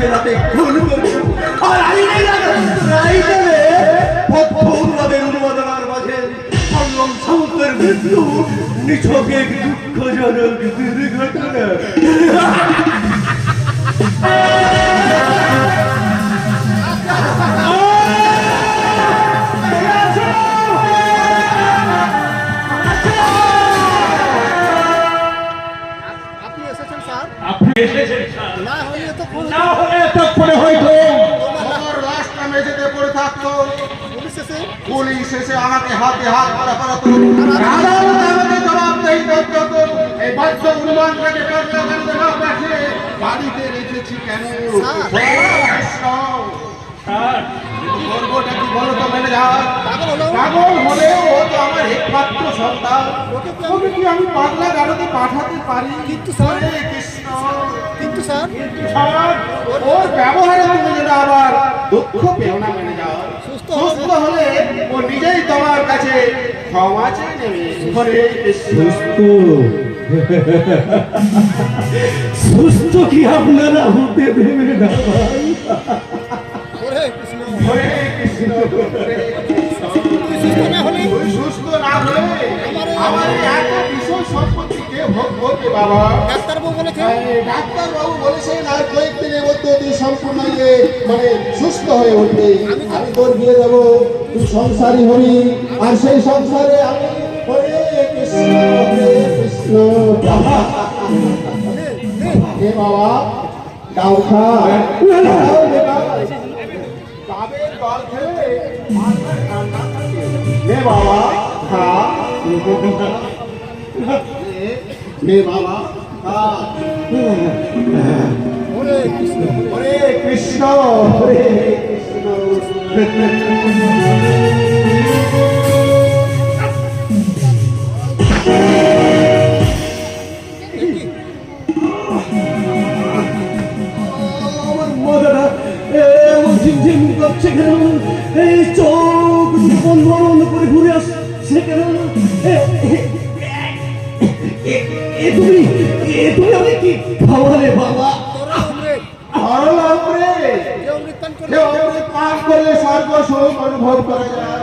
আজকে রাতে খুন করবে আর আইনে পথৌরাদের উন্মাদনার মাঝে পল্লম সামুদ্রের মৃত্যু নিছক এক দুঃখজনক দুর্ঘটনা। পুলিশ এসে আমাকে হাতে হাত করা করাতো আমাকে জবাবদেহি করতে হতো। এই বাধ্য অনুমানটাকে বাড়িতে রেখেছি কেন? করবোটা কি বলো তো ম্যানেজার? পাগল হলেও ও তো আমার একমাত্র সন্তান। ওকে কি আমি পাগলা গাড়িতে পাঠাতে পারি? কিন্তু স্যার কৃষ্ণ, কিন্তু স্যার ওর ব্যবহারে তুমি যেন আবার দুঃখ পেও না ম্যানেজার। সুস্থ হলে ও নিজেই তোমার কাছে ক্ষমা চেয়ে নেবে। সুস্থ কি আপনারা হতে দেবেন না? সুস্থ না হলে আমার এত বিষয় সম্পত্তি কে ভোগ করবে বাবা? ডাক্তারবাবু বলেছেন আর কয়েকদিনের মধ্যে তুই সম্পূর্ণ মানে সুস্থ হয়ে উঠবে। আমি তোর বিয়ে দেবো, তুই সংসারী হবি, আর সেই সংসারে আমি হরে কৃষ্ণ হরে কৃষ্ণ। হে বাবা দাও খা, হে বাবা খা, হে বাবা খা। হরে কৃষ্ণ হরে কৃষ্ণ হরে কৃষ্ণ। এই চোখ বন্ধ বন্ধ করে ঘুরে আসছে কেন? তুমি আমি কি খাওয়ালে বাবা? পান করলে স্বর্গ সুখ অনুভব করা যায়।